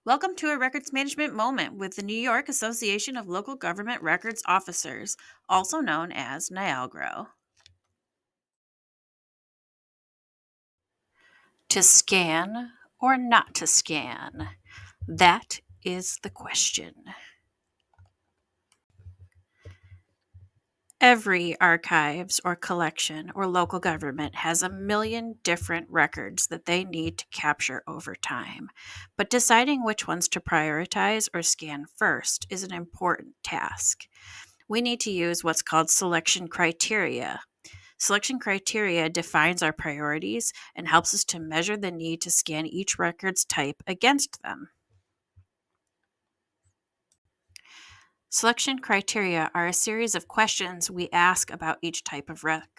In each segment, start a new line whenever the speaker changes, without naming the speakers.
Welcome to a records management moment with the New York Association of Local Government Records Officers, also known as NYALGRO. To scan or not to scan? That is the question. Every archives or collection or local government has a million different records that they need to capture over time. But deciding which ones to prioritize or scan first is an important task. We need to use what's called selection criteria. Selection criteria defines our priorities and helps us to measure the need to scan each record's type against them. Selection criteria are a series of questions we ask about each type of record.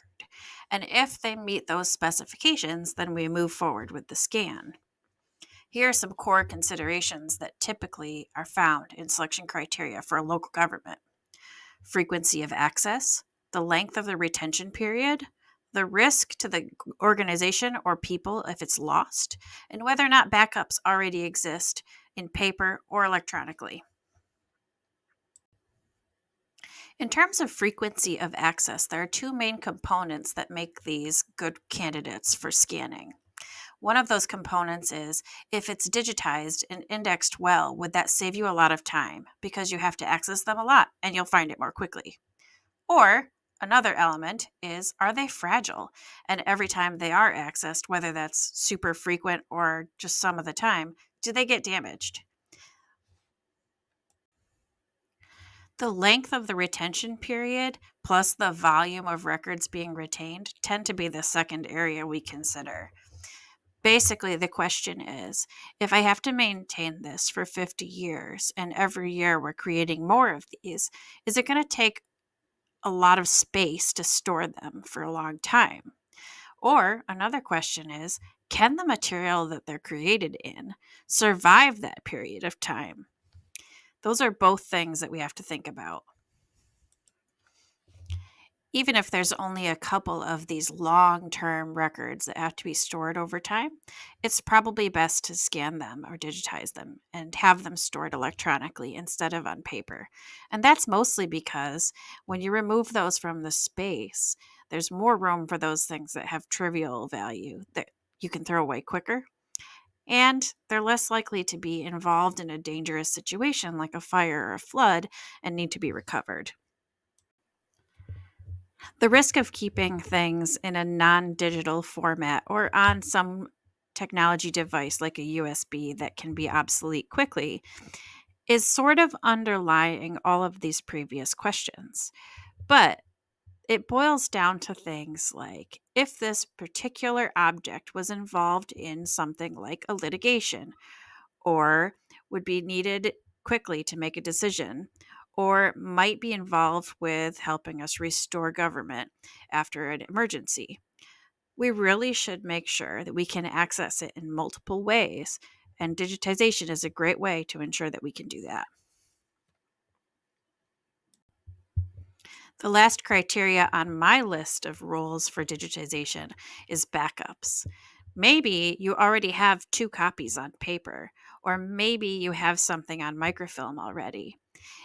And if they meet those specifications, then we move forward with the scan. Here are some core considerations that typically are found in selection criteria for a local government: frequency of access, the length of the retention period, the risk to the organization or people if it's lost, and whether or not backups already exist in paper or electronically. In terms of frequency of access, there are two main components that make these good candidates for scanning. One of those components is if it's digitized and indexed well, would that save you a lot of time because you have to access them a lot and you'll find it more quickly? Or another element is, are they fragile? And every time they are accessed, whether that's super frequent or just some of the time, do they get damaged? The length of the retention period plus the volume of records being retained tend to be the second area we consider. Basically, the question is, if I have to maintain this for 50 years and every year we're creating more of these, is it going to take a lot of space to store them for a long time? Or another question is, can the material that they're created in survive that period of time? Those are both things that we have to think about. Even if there's only a couple of these long term records that have to be stored over time, it's probably best to scan them or digitize them and have them stored electronically instead of on paper. And that's mostly because when you remove those from the space, there's more room for those things that have trivial value that you can throw away quicker. And they're less likely to be involved in a dangerous situation like a fire or a flood and need to be recovered. The risk of keeping things in a non digital format or on some technology device like a USB that can be obsolete quickly is sort of underlying all of these previous questions. But it boils down to things like if this particular object was involved in something like a litigation or would be needed quickly to make a decision, or might be involved with helping us restore government after an emergency. We really should make sure that we can access it in multiple ways, and digitization is a great way to ensure that we can do that. The last criteria on my list of rules for digitization is backups. Maybe you already have two copies on paper, or maybe you have something on microfilm already.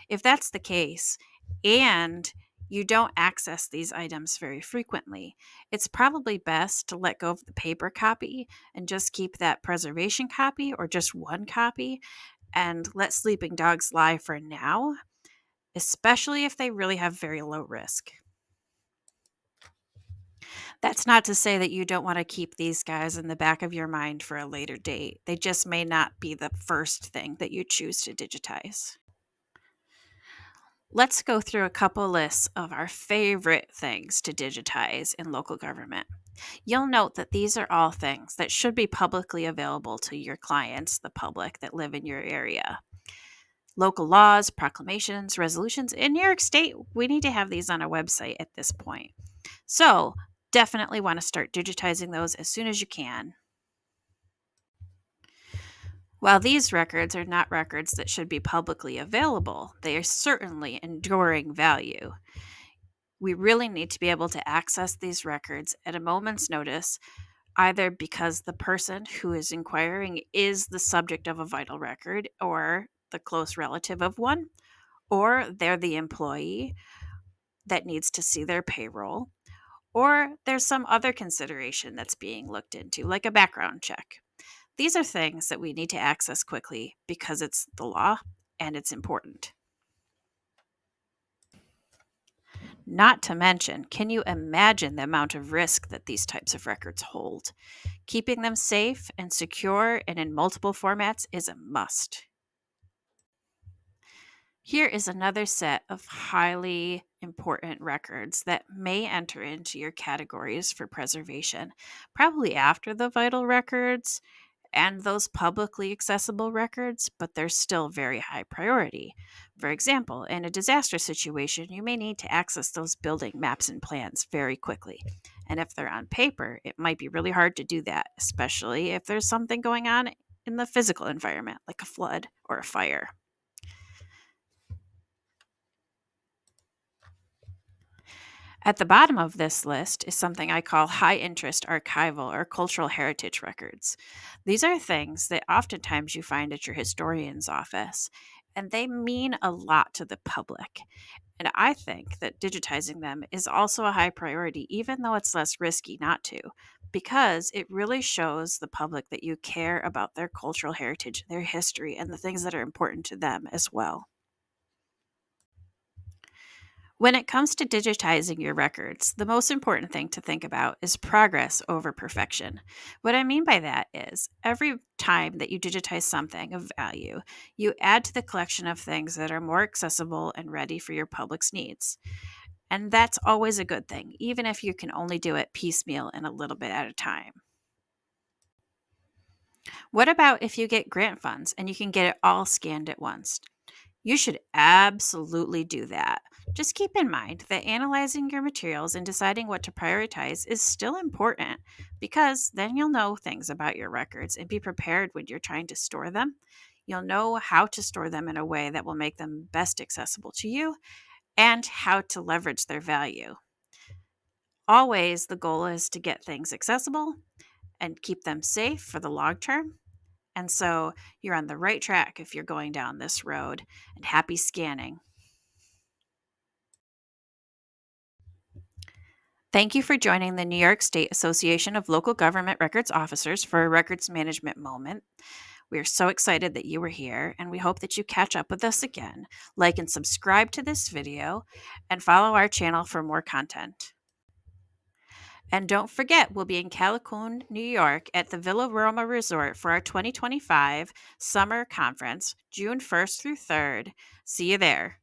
If that's the case, and you don't access these items very frequently, it's probably best to let go of the paper copy and just keep that preservation copy or just one copy and let sleeping dogs lie for now, especially if they really have very low risk. That's not to say that you don't want to keep these guys in the back of your mind for a later date. They just may not be the first thing that you choose to digitize. Let's go through a couple lists of our favorite things to digitize in local government. You'll note that these are all things that should be publicly available to your clients, the public that live in your area. Local laws, proclamations, resolutions. In New York State, we need to have these on a website at this point. So, definitely want to start digitizing those as soon as you can. While these records are not records that should be publicly available, they are certainly enduring value. We really need to be able to access these records at a moment's notice either because the person who is inquiring is the subject of a vital record or the close relative of one, or they're the employee that needs to see their payroll, or there's some other consideration that's being looked into, like a background check. These are things that we need to access quickly because it's the law and it's important. Not to mention, can you imagine the amount of risk that these types of records hold? Keeping them safe and secure and in multiple formats is a must. Here is another set of highly important records that may enter into your categories for preservation, probably after the vital records and those publicly accessible records, but they're still very high priority. For example, in a disaster situation, you may need to access those building maps and plans very quickly. And if they're on paper, it might be really hard to do that, especially if there's something going on in the physical environment, like a flood or a fire. At the bottom of this list is something I call high interest archival or cultural heritage records. These are things that oftentimes you find at your historian's office, and they mean a lot to the public. And I think that digitizing them is also a high priority, even though it's less risky not to, because it really shows the public that you care about their cultural heritage, their history, and the things that are important to them as well. When it comes to digitizing your records, the most important thing to think about is progress over perfection. What I mean by that is every time that you digitize something of value, you add to the collection of things that are more accessible and ready for your public's needs. And that's always a good thing, even if you can only do it piecemeal and a little bit at a time. What about if you get grant funds and you can get it all scanned at once? You should absolutely do that. Just keep in mind that analyzing your materials and deciding what to prioritize is still important because then you'll know things about your records and be prepared when you're trying to store them. You'll know how to store them in a way that will make them best accessible to you and how to leverage their value. Always, the goal is to get things accessible and keep them safe for the long term. And so you're on the right track if you're going down this road. And happy scanning. Thank you for joining the New York State Association of Local Government Records Officers for a records management moment. We are so excited that you were here, and we hope that you catch up with us again. Like and subscribe to this video, and follow our channel for more content. And don't forget, we'll be in Callicoon, New York at the Villa Roma Resort for our 2025 Summer Conference, June 1st through 3rd. See you there.